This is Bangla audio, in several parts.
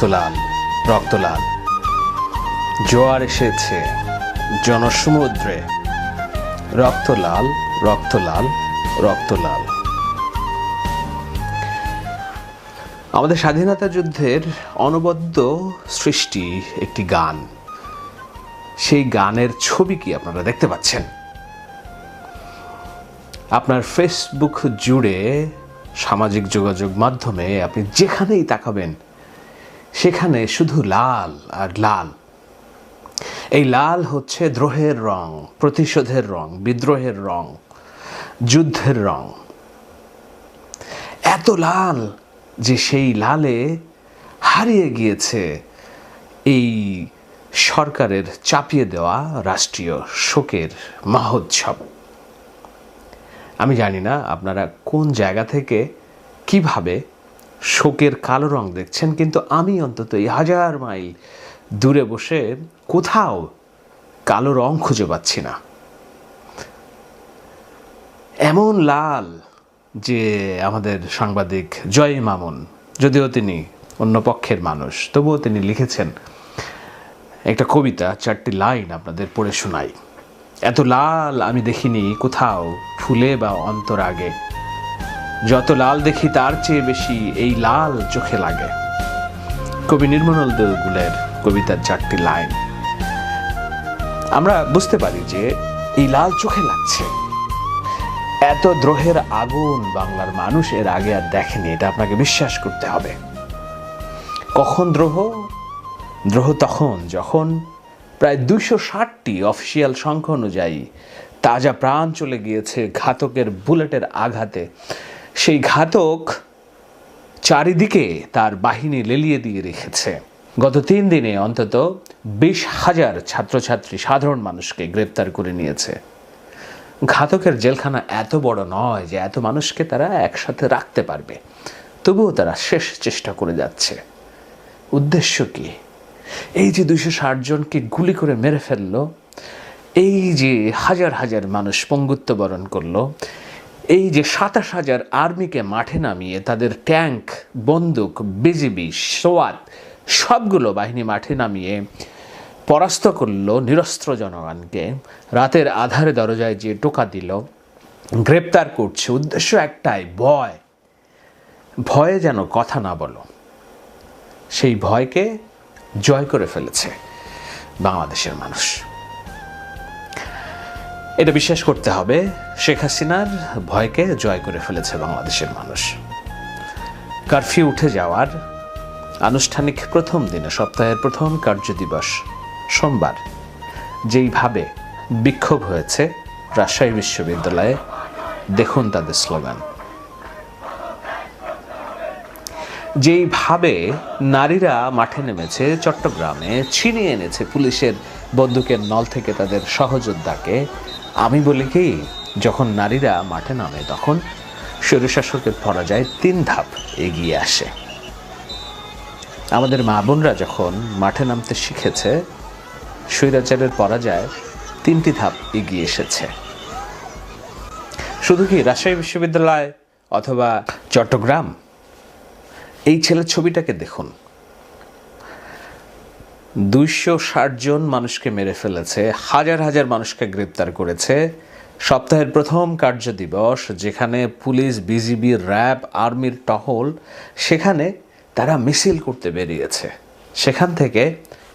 রক্তলাল, রক্তলাল। জোয়ার এসেছে জনসমুদ্রে, রক্তলাল, রক্তলাল, রক্তলাল। আমাদের স্বাধীনতা যুদ্ধের অনবদ্য সৃষ্টি একটি গান। সেই গানের ছবি কি আপনারা দেখতে পাচ্ছেন? আপনার ফেসবুক জুড়ে, সামাজিক যোগাযোগ মাধ্যমে আপনি যেখানেই তাকাবেন সেখানে শুধু লাল আর লাল। এই লাল হচ্ছে দ্রোহের রং, প্রতিশোধের রং, বিদ্রোহের রং, যুদ্ধের রং। এত লাল যে সেই লালে হারিয়ে গিয়েছে এই সরকারের চাপিয়ে দেওয়া রাষ্ট্রীয় শোকের মহোৎসব। আমি জানি না আপনারা কোন জায়গা থেকে কিভাবে শোকের কালো রং দেখছেন, কিন্তু আমি অন্তত এই 1000 মাইল দূরে বসে কোথাও কালো রং খুঁজে পাচ্ছি না। এমন লাল যে আমাদের সাংবাদিক জয় মামুন, যদিও তিনি অন্য পক্ষের মানুষ, তবুও তিনি লিখেছেন একটা কবিতা, 4টি লাইন আপনাদের পড়ে শোনাই। এত লাল আমি দেখিনি কোথাও ফুলে বা অন্তরাগে, যত লাল দেখি তার চেয়ে বেশি এই লাল চোখে লাগে। কবি নির্মল দেওগুলের কবিতার 4টি লাইন। আমরা বুঝতে পারি যে এই লাল চোখে লাগছে। এত দ্রোহের আগুন বাংলার মানুষ এর আগে আর দেখেনি, এটা আপনাকে বিশ্বাস করতে হবে। কখন দ্রোহ? দ্রোহ তখন যখন প্রায় 260টি অফিসিয়াল সংখ্যা অনুযায়ী তাজা প্রাণ চলে গিয়েছে ঘাতকের বুলেটের আঘাতে। সেই ঘাতক চারিদিকে তার বাহিনী লেলিয়ে দিয়ে রেখেছে। গত 3 দিনে অন্তত 20,000 ছাত্রছাত্রী, সাধারণ মানুষকে গ্রেপ্তার করে নিয়েছে। ঘাতকের জেলখানা এত বড় নয় যে এত মানুষকে তারা একসাথে রাখতে পারবে, তবুও তারা শেষ চেষ্টা করে যাচ্ছে। উদ্দেশ্য কি? এই যে 260 জনকে গুলি করে মেরে ফেললো, এই যে হাজার হাজার মানুষ পঙ্গুত্ব বরণ করলো, এই যে 27,000 আর্মিকে মাঠে নামিয়ে তাদের ট্যাঙ্ক, বন্দুক, বিজিবি, সোয়াত সবগুলো বাহিনী মাঠে নামিয়ে পরাস্ত করলো নিরস্ত্র জনগণকে, রাতের আধারে দরজায় যে টোকা দিল, গ্রেপ্তার করছে। উদ্দেশ্য একটাই, ভয়। ভয়ে যেন কথা না বলো। সেই ভয়কে জয় করে ফেলেছে বাংলাদেশের মানুষ। এটা বিশ্বাস করতে হবে, শেখ হাসিনার ভয়কে জয় করে ফেলেছে বাংলাদেশের মানুষ। কারফিউ উঠে যাওয়ার আনুষ্ঠানিক প্রথম দিনে, সপ্তাহের প্রথম কার্যদিবস সোমবার, যেইভাবে বিক্ষোভ হয়েছে রাজশাহী বিশ্ববিদ্যালয়ে, দেখুন তাদের স্লোগান। যেইভাবে নারীরা মাঠে নেমেছে চট্টগ্রামে, ছিনিয়ে এনেছে পুলিশের বন্দুকের নল থেকে তাদের সহযোদ্ধাকে। আমি বলি কি, যখন নারীরা মাঠে নামে তখন স্বৈরশাসকের পরাজয় 3 ধাপ এগিয়ে আসে। আমাদের মা বোনরা যখন মাঠে নামতে শিখেছে, স্বৈরাচারের পরাজয় 3টি ধাপ এগিয়ে এসেছে। শুধু কি রাজশাহী বিশ্ববিদ্যালয় অথবা চট্টগ্রাম? এই ছেলের ছবিটাকে দেখুন। 260 জন মানুষকে মেরে ফেলেছে, হাজার হাজার মানুষকে গ্রেপ্তার করেছে। সপ্তাহের প্রথম কার্যদিবস, যেখানে পুলিশ, বিজিবি, র্যাব, আর্মির টহল, সেখানে তারা মিছিল করতে বেরিয়েছে। সেখান থেকে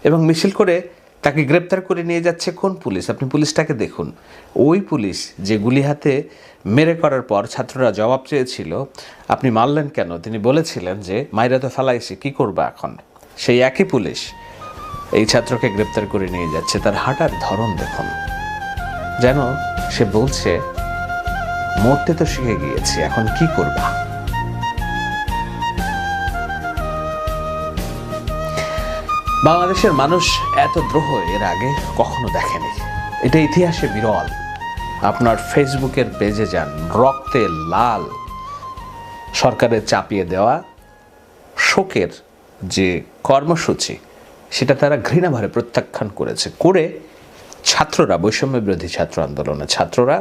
এবং মিছিল করে তাকে গ্রেপ্তার করে নিয়ে যাচ্ছে কোন পুলিশ? আপনি পুলিশটাকে দেখুন। ওই পুলিশ যে গুলি হাতে মেরে করার পর ছাত্ররা জবাব চেয়েছিল, আপনি মারলেন কেন? তিনি বলেছিলেন যে মাইরা তো ফেলাইছি, কী করবা এখন? সেই একই পুলিশ এই ছাত্রকে গ্রেপ্তার করে নিয়ে যাচ্ছে। তার হাঁটার ধরন দেখুন, যেন সে বলছে মরতে তো শিখে গিয়েছি, এখন কি করবা? বাংলাদেশের মানুষ এত দ্রোহ এর আগে কখনো দেখেনি। এটা ইতিহাসে বিরল। আপনার ফেসবুকের পেজে যান, রক্তে লাল সরকারের চাপিয়ে দেওয়া শোকের যে কর্মসূচি, সেটা তারা ঘৃণাভরে প্রত্যাখ্যান করেছে। করে ছাত্ররা, বৈষম্য বিরোধী ছাত্র আন্দোলনের ছাত্ররা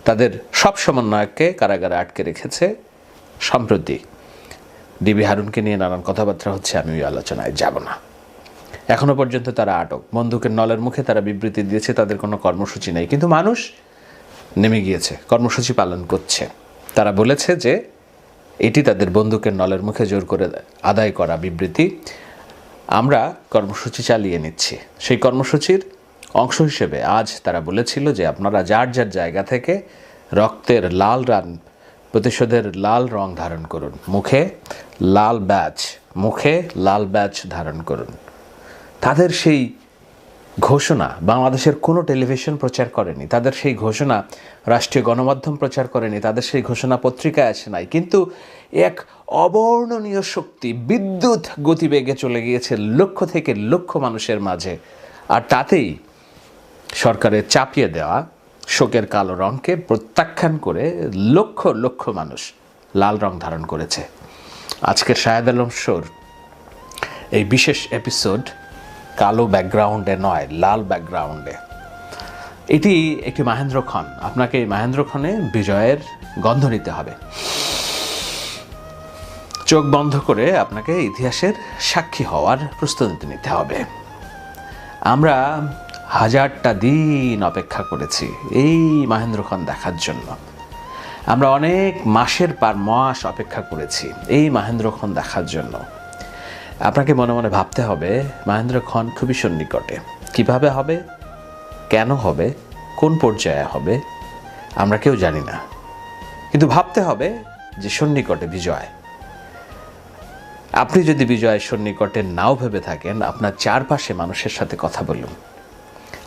তাদের সব সমন্বয়ককে কারাগারে আটকে রেখেছে। সম্প্রতি ডিবি হারুনকে নিয়ে নানান কথাবার্তা হচ্ছে, আমি ওই আলোচনায় যাব না। এখনো পর্যন্ত তারা আটক, বন্দুকের নলের মুখে তারা বিবৃতি দিয়েছে, তাদের কোনো কর্মসূচি নেই, কিন্তু মানুষ নেমে গিয়েছে, কর্মসূচি পালন করছে। তারা বলেছে যে এটি তাদের বন্দুকের নলের মুখে জোর করে আদায় করা বিবৃতি, আমরা কর্মসূচি চালিয়ে নিচ্ছি। সেই কর্মসূচির অংশ হিসেবে আজ তারা বলেছিল যে আপনারা যার যার জায়গা থেকে রক্তের লাল রান, প্রতিশোধের লাল রং ধারণ করুন, মুখে লাল ব্যাজ ধারণ করুন। তাদের সেই ঘোষণা বাংলাদেশের কোনো টেলিভিশন প্রচার করেনি, তাদের সেই ঘোষণা রাষ্ট্রীয় গণমাধ্যম প্রচার করেনি, তাদের সেই ঘোষণা পত্রিকায় আসে নাই, কিন্তু এক অবর্ণনীয় শক্তি বিদ্যুৎ গতিবেগে চলে গিয়েছে লক্ষ থেকে লক্ষ মানুষের মাঝে। আর তাতেই সরকারের চাপিয়ে দেওয়া শোকের কালো রঙকে প্রত্যাখ্যান করে লক্ষ লক্ষ মানুষ লাল রং ধারণ করেছে। আজকের শাহেদ আলম শোর এই বিশেষ এপিসোড কালো ব্যাকগ্রাউন্ডে নয়, লাল ব্যাকগ্রাউন্ডে। এটি একটি মাহেন্দ্র খন, আপনাকে এই মাহেন্দ্র খনে বিজয়ের গন্ধ নিতে হবে। চোখ বন্ধ করে আপনাকে ইতিহাসের সাক্ষী হওয়ার প্রস্তুতি নিতে হবে। আমরা হাজারটা দিন অপেক্ষা করেছি এই মাহেন্দ্র খন দেখার জন্য, আমরা অনেক মাসের পর মাস অপেক্ষা করেছি এই মাহেন্দ্র খন দেখার জন্য। আপনাকে মনে মনে ভাবতে হবে মাহেন্দ্র খন খুবই সন্নিকটে। কিভাবে হবে, কেন হবে, কোন পর্যায়ে হবে আমরা কেউ জানি না, কিন্তু ভাবতে হবে যে সন্নিকটে বিজয়। আপনি যদি বিজয় সন্নিকটে নাও ভেবে থাকেন, আপনার চারপাশে মানুষের সাথে কথা বলুন,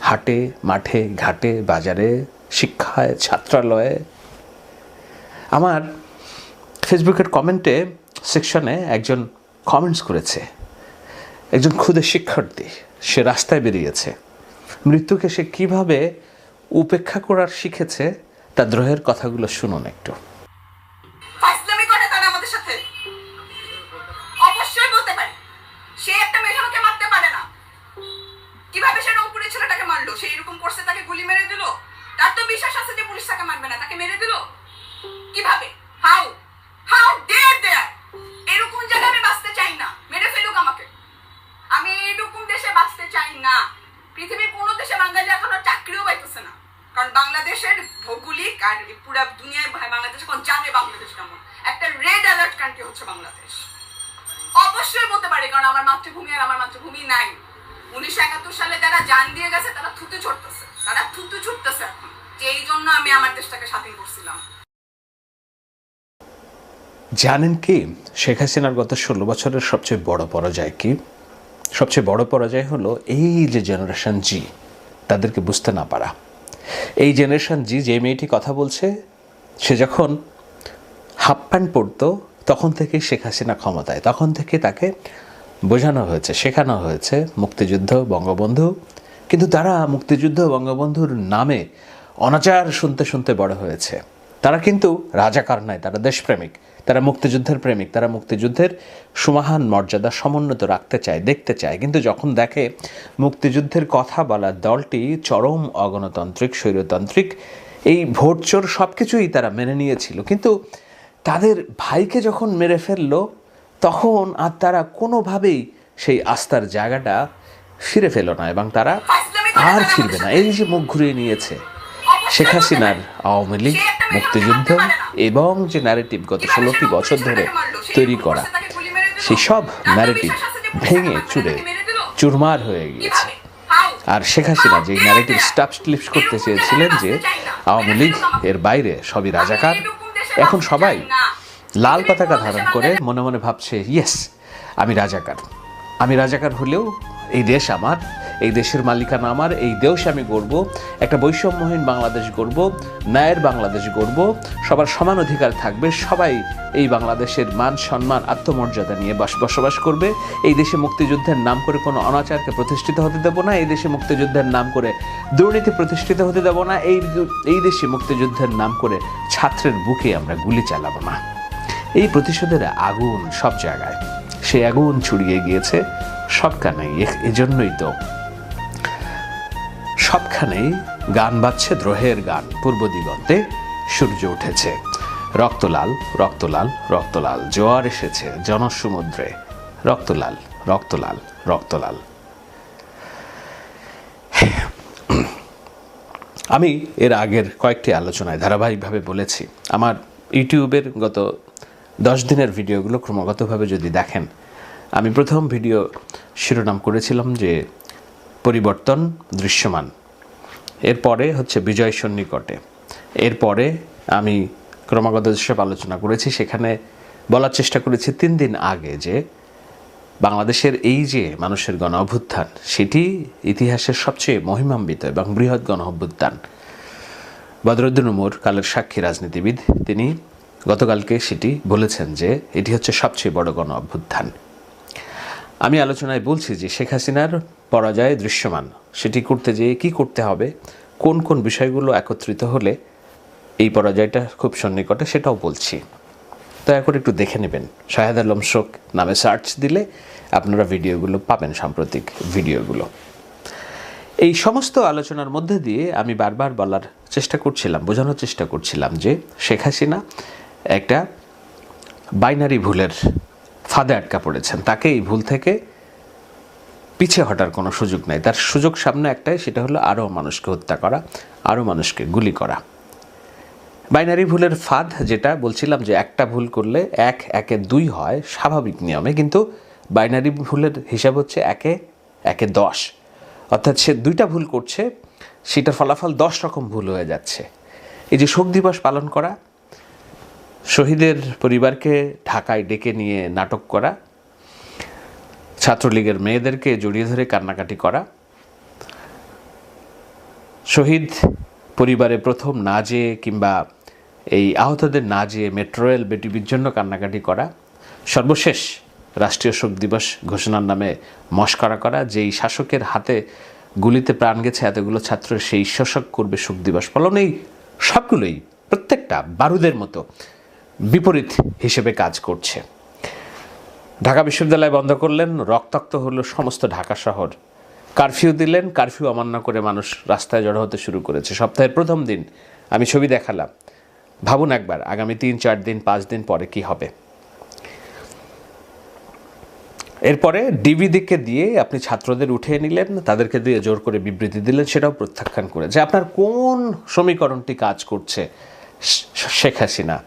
হাটে, মাঠে, ঘাটে, বাজারে, শিক্ষায়, ছাত্রালয়ে। আমার ফেসবুকের কমেন্টে সেকশনে একজন কমেন্টস করেছে, একজন ক্ষুদে শিক্ষার্থী, সে রাস্তায় বেরিয়েছে, মৃত্যুকে সে কিভাবে উপেক্ষা করার শিখেছে তার দ্রোহের কথাগুলো শুনুন একটু। পৃথিবীর কোনো দেশে বাঙালি এখনো চাকরিও পাইতেছে না, কারণ বাংলাদেশের ভৌগোলিক আর পুরা দুনিয়ায় বাংলাদেশ এখন জানে বাংলাদেশ কেমন একটা রেড অ্যালার্ট কান্ট্রি হচ্ছে বাংলাদেশ। অবশ্যই বলতে পারি, কারণ আমার মাতৃভূমি আর আমার মাতৃভূমি নাই। 1971 সালে যারা জান দিয়ে গেছে তারা থুতু ছুটতেছে এখন, যে এই জন্য আমি আমার দেশটাকে স্বাধীন করছিলাম। জানেন কি শেখ হাসিনার গত 16 বছরের সবচেয়ে বড় পরাজয় কি? সবচেয়ে বড় পরাজয় হলো এই যে জেনারেশন জি, তাদেরকে বুঝতে না পারা। এই জেনারেশন জি, যে মেয়েটি কথা বলছে, সে যখন হাফ প্যান্ট পরতো তখন থেকেই শেখ হাসিনা ক্ষমতায়, তখন থেকে তাকে বোঝানো হয়েছে, শেখানো হয়েছে মুক্তিযুদ্ধ, বঙ্গবন্ধু। কিন্তু তারা মুক্তিযুদ্ধ, বঙ্গবন্ধুর নামে অনাচার শুনতে শুনতে বড় হয়েছে। তারা কিন্তু রাজাকার নয়, তারা দেশপ্রেমিক, তারা মুক্তিযুদ্ধের প্রেমিক, তারা মুক্তিযুদ্ধের সমাহান মর্যাদা সমুন্নত রাখতে চায়, দেখতে চায়। কিন্তু যখন দেখে মুক্তিযুদ্ধের কথা বলা দলটি চরম অগণতান্ত্রিক, স্বৈরতান্ত্রিক, এই ভোটচোর সব কিছুই তারা মেনে নিয়েছিল, কিন্তু তাদের ভাইকে যখন মেরে ফেললো তখন আর তারা কোনোভাবেই সেই আস্থার জায়গাটা ফিরে ফেল না, এবং তারা আর ফিরবে না। এই যে মুখ ঘুরিয়ে নিয়েছে শেখ হাসিনার আওয়ামী লীগ, মুক্তিযুদ্ধ এবং যে ন্যারেটিভ গত 16টি বছর ধরে তৈরি করা, সেই সব ন্যারেটিভ ভেঙে চুরে চুরমার হয়ে গিয়েছে। আর শেখ হাসিনা যে ন্যারেটিভ স্লিপস করতে চেয়েছিলেন যে আওয়ামী লীগ এর বাইরে সবই রাজাকার, এখন সবাই লাল পতাকা ধারণ করে মনে মনে ভাবছে, ইয়েস আমি রাজাকার হলেও এই দেশ আমার, এই দেশের মালিকানা আমার, এই দেশ আমি গড়ব, একটা বৈষম্যহীন বাংলাদেশ গড়ব, ন্যায়ের বাংলাদেশ গড়ব, সবার সমান অধিকার থাকবে, সবাই এই বাংলাদেশের মান সম্মান আত্মমর্যাদা নিয়ে বসবাস করবে। এই দেশে মুক্তিযুদ্ধের নাম করে কোনো অনাচারকে প্রতিষ্ঠিত হতে দেব না, এই দেশে মুক্তিযুদ্ধের নাম করে দুর্নীতি প্রতিষ্ঠিত হতে দেব না, এই দেশে মুক্তিযুদ্ধের নাম করে ছাত্রের বুকে আমরা গুলি চালাবো না। এই প্রতিশোধের আগুন সব জায়গায়, সেই আগুন ছড়িয়ে গিয়েছে সবখানেই। এজন্যই তো সবখানেই গান বাজছে দ্রোহের গান, পূর্ব দিগন্তে সূর্য উঠেছে। রক্তলাল, রক্তলাল, রক্তলাল, জোয়ার এসেছে জনসমুদ্রে, রক্তলাল, রক্তলাল, রক্তলাল। আমি এর আগের কয়েকটি আলোচনায় ধারাবাহিকভাবে বলেছি, আমার ইউটিউবের গত 10 দিনের ভিডিওগুলো ক্রমাগতভাবে যদি দেখেন, আমি প্রথম ভিডিও শিরোনাম করেছিলাম যে পরিবর্তন দৃশ্যমান, এরপরে হচ্ছে বিজয় সন্নিকটে, এরপরে আমি ক্রমাগত যেসব আলোচনা করেছি সেখানে বলার চেষ্টা করেছি 3 দিন আগে যে বাংলাদেশের এই যে মানুষের গণ অভ্যুত্থান, সেটি ইতিহাসের সবচেয়ে মহিমান্বিত এবং বৃহৎ গণ অভ্যুত্থান। বদরুদ্দীন উমর, কালের সাক্ষী রাজনীতিবিদ, তিনি গতকালকে সেটি বলেছেন যে এটি হচ্ছে সবচেয়ে বড় গণ অভ্যুত্থান। আমি আলোচনায় বলছি যে শেখ হাসিনার পরাজয় দৃশ্যমান, সেটি করতে যেয়ে কী করতে হবে, কোন কোন বিষয়গুলো একত্রিত হলে এই পরাজয়টা খুব সন্নিকটে, সেটাও বলছি। দয়া করে একটু দেখে নেবেন, শাহেদ আলম শোক নামে সার্চ দিলে আপনারা ভিডিওগুলো পাবেন, সাম্প্রতিক ভিডিওগুলো। এই সমস্ত আলোচনার মধ্যে দিয়ে আমি বারবার বলার চেষ্টা করছিলাম, বোঝানোর চেষ্টা করছিলাম যে শেখ হাসিনা একটা বাইনারি ভুলের ফাঁদে আটকা পড়েছেন, তাকে এই ভুল থেকে পিছিয়ে হটার কোনো সুযোগ নেই। তার সুযোগ সামনে একটাই, সেটা হলো আরও মানুষকে হত্যা করা, আরও মানুষকে গুলি করা। বাইনারি ভুলের ফাঁদ, যেটা বলছিলাম যে একটা ভুল করলে 1 একে 2 হয় স্বাভাবিক নিয়মে, কিন্তু বাইনারি ভুলের হিসাব হচ্ছে 1 একে 10, অর্থাৎ সে 2টা ভুল করছে, সেটার ফলাফল 10 রকম ভুল হয়ে যাচ্ছে। এই যে শোক দিবস পালন করা, শহীদের পরিবারকে ঢাকায় ডেকে নিয়ে নাটক করা, ছাত্রলীগের মেয়েদেরকে জড়িয়ে ধরে কান্নাকাটি করা, শহীদ পরিবারে প্রথম না যেয়ে কিংবা এই আহতদের না যেয়ে মেট্রো রেল বেটিবির জন্য কান্নাকাটি করা, সর্বশেষ রাষ্ট্রীয় শোক দিবস ঘোষণার নামে মশকরা করা, যেই শাসকের হাতে গুলিতে প্রাণ গেছে এতগুলো ছাত্র সেই শাসক করবে শোক দিবস পালন, এই সবগুলোই প্রত্যেকটা বারুদের মতো বিপরীত হিসেবে কাজ করছে। ঢাকা বিশ্ববিদ্যালয় বন্ধ করলেন, রক্তাক্ত হলো সমস্ত ঢাকা শহর। কারফিউ দিলেন, কারফিউ অমান্য করে মানুষ রাস্তায় জড়ো হতে শুরু করেছে। সপ্তাহের প্রথম দিন আমি ছবি দেখালাম, ভাবুন একবার আগামী 3, 4 দিন, 5 দিন পরে কি হবে। এরপরে ডিভিডিকে দিয়ে আপনি ছাত্রদের উঠিয়ে নিলেন, তাদেরকে দিয়ে জোর করে বিবৃতি দিলেন, সেটাও প্রত্যাখ্যান করে। যে আপনার কোন সমীকরণটি কাজ করছে শেখ হাসিনা,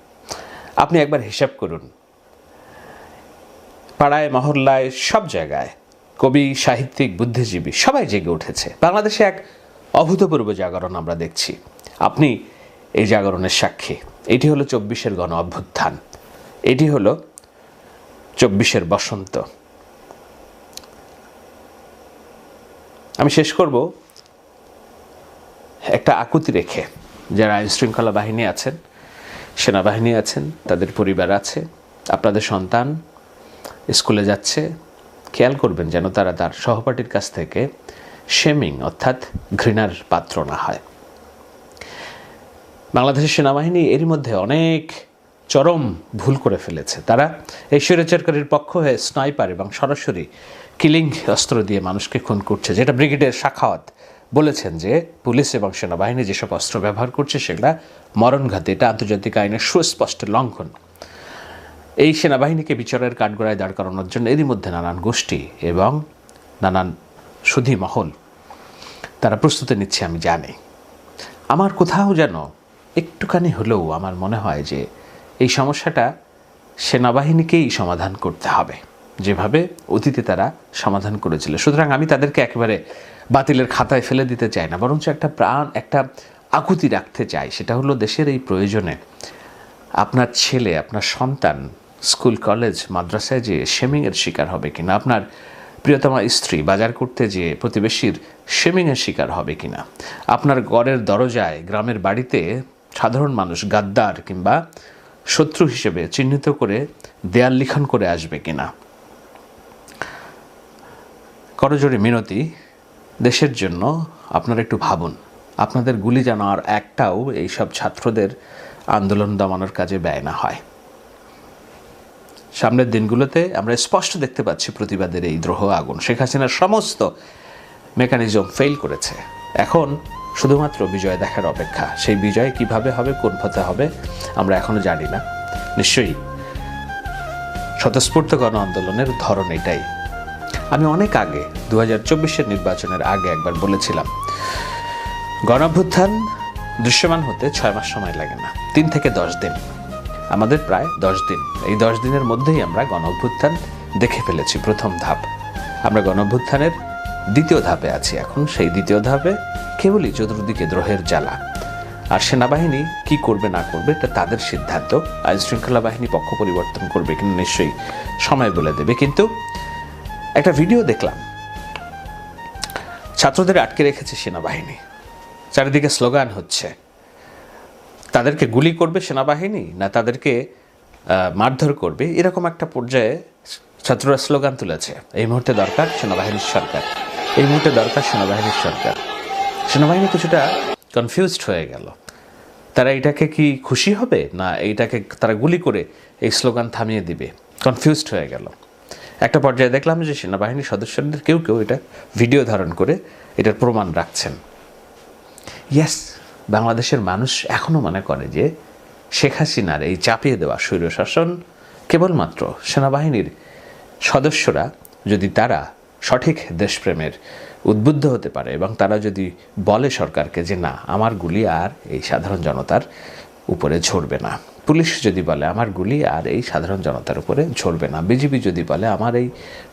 আপনি একবার হিসাব করুন। পাড়ায় মহল্লায় সব জায়গায় কবি, সাহিত্যিক, বুদ্ধিজীবী সবাই জেগে উঠেছে। বাংলাদেশে এক অভূতপূর্ব জাগরণ আমরা দেখছি, আপনি এই জাগরণের সাক্ষী। এটি হলো 24-এর গণ অভ্যুত্থান, এটি হলো 24-এর বসন্ত। আমি শেষ করব একটা আকুতি রেখে, যারা আইনশৃঙ্খলা বাহিনী আছেন, সেনাবাহিনী আছেন, তাদের পরিবার আছে, আপনাদের সন্তান স্কুলে যাচ্ছে, খেয়াল করবেন যেন তারা তার সহপাঠীর কাছ থেকে শেমিং অর্থাৎ ঘৃণার পাত্র না হয়। বাংলাদেশের সেনাবাহিনী এরই মধ্যে অনেক চরম ভুল করে ফেলেছে। তারা এই স্বৈরাচারকারীর পক্ষ হয়ে স্নাইপার এবং সরাসরি কিলিং অস্ত্র দিয়ে মানুষকে খুন করছে, যেটা ব্রিগেডিয়ার শাখাওয়াত বলেছেন যে পুলিশ এবং সেনাবাহিনী যেসব অস্ত্র ব্যবহার করছে সেগুলা মরণঘাতী, এটা আন্তর্জাতিক আইনের সুস্পষ্ট লঙ্ঘন। এই সেনাবাহিনীকে বিচারের কাঠগড়ায় দাঁড় করানোর জন্য এরই মধ্যে নানান গোষ্ঠী এবং নানান সুধী মহল তারা প্রস্তুতি নিচ্ছে, আমি জানি। আমার কোথাও যেন একটুখানি হলেও আমার মনে হয় যে এই সমস্যাটা সেনাবাহিনীকেই সমাধান করতে হবে, যেভাবে অতীতে তারা সমাধান করেছিল। সুতরাং আমি তাদেরকে একেবারে বাতিলের খাতায় ফেলে দিতে চাই না, বরঞ্চ একটা আকুতি রাখতে চাই। সেটা হলো দেশের এই প্রয়োজনে আপনার ছেলে, আপনার সন্তান স্কুল, কলেজ, মাদ্রাসায় যে শেমিংয়ের শিকার হবে কিনা, আপনার প্রিয়তমা স্ত্রী বাজার করতে যে প্রতিবেশীর শেমিংয়ের শিকার হবে কিনা, আপনার ঘরের দরজায়, গ্রামের বাড়িতে সাধারণ মানুষ গাদ্দার কিংবা শত্রু হিসেবে চিহ্নিত করে দেয়াল লিখন করে আসবে কিনা। করজোড়ে মিনতি, দেশের জন্য আপনারা একটু ভাবুন, আপনাদের গুলি যেন আর একটাও এইসব ছাত্রদের আন্দোলন দমানোর কাজে ব্যয় না হয়। সামনের দিনগুলোতে আমরা স্পষ্ট দেখতে পাচ্ছি প্রতিবাদের এই দ্রোহ আগুন। শেখ হাসিনার সমস্ত মেকানিজম ফেল করেছে। এখন শুধুমাত্র বিজয় দেখার অপেক্ষা। সেই বিজয় কিভাবে হবে, কোন পথে হবে আমরা এখনো জানি না। নিশ্চয়ই স্বতঃস্ফূর্ত গণ আন্দোলনের ধরন এটাই। আমি অনেক আগে 2024-এর নির্বাচনের আগে একবার বলেছিলাম, গণঅভ্যুত্থান দৃশ্যমান হতে 6 মাস সময় লাগে না, 3 থেকে 10 দিন। আমাদের প্রায় 10 দিন। এই 10 দিনের মধ্যেই আমরা গণঅভ্যুত্থান দেখে ফেলেছি প্রথম ধাপ। আমরা গণঅভ্যুত্থানের দ্বিতীয় ধাপে আছি এখন। সেই দ্বিতীয় ধাপে কেবলই চতুর্দিকে দ্রোহের জ্বালা। আর সেনাবাহিনী কি করবে না করবে এটা তাদের সিদ্ধান্ত। আইন শৃঙ্খলা বাহিনী পক্ষ পরিবর্তন করবে কিনা নিশ্চয়ই সময় বলে দেবে। কিন্তু একটা ভিডিও দেখলাম, ছাত্রদের আটকে রেখেছে সেনাবাহিনী, চারিদিকে স্লোগান হচ্ছে। তাদেরকে গুলি করবে সেনাবাহিনী না তাদেরকে মারধর করবে, এরকম একটা পর্যায়ে ছাত্ররা স্লোগান তুলেছে। এই মুহূর্তে দরকার সেনাবাহিনীর সরকার, এই মুহূর্তে দরকার সেনাবাহিনীর সরকার। সেনাবাহিনী কিছুটা কনফিউজড হয়ে গেল। তারা এটাকে কি খুশি হবে না এইটাকে তারা গুলি করে এই স্লোগান থামিয়ে দিবে, কনফিউজড হয়ে গেল। একটা পর্যায়ে দেখলাম যে সেনাবাহিনীর সদস্যদের কেউ কেউ এটা ভিডিও ধারণ করে এটার প্রমাণ রাখছেন। ইয়েস, বাংলাদেশের মানুষ এখনও মনে করে যে শেখ হাসিনার এই চাপিয়ে দেওয়া স্বৈরশাসন কেবলমাত্র সেনাবাহিনীর সদস্যরা যদি তারা সঠিক দেশপ্রেমের উদ্বুদ্ধ হতে পারে এবং তারা যদি বলে সরকারকে যে না, আমার গুলি আর এই সাধারণ জনতার উপরে ঝরবে না, পুলিশ যদি বলে আমার গুলি আর এই সাধারণ জনতার উপরে ঝরবে না, বিজেপি যদি বলে আমার এই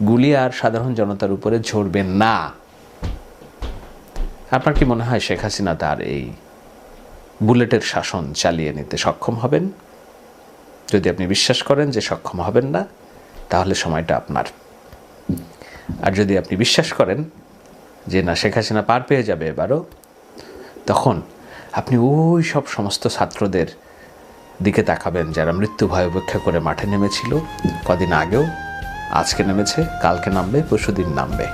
গুলি আর সাধারণ জনতার উপরে ঝরবে না, আপনার কি মনে হয় শেখ হাসিনা তার এই বুলেটের শাসন চালিয়ে নিতে সক্ষম হবেন? যদি আপনি বিশ্বাস করেন যে সক্ষম হবেন না, তাহলে সময়টা আপনার। আর যদি আপনি বিশ্বাস করেন যে না, শেখ হাসিনা পার পেয়ে যাবে এবারও, তখন আপনি ওই সব সমস্ত ছাত্রদের দিকে তাকাবেন যারা মৃত্যু ভয় উপেক্ষা করে মাঠে নেমেছিল কদিন আগেও, আজকে নেমেছে, কালকে নামবে, পরশুদিন নামবে।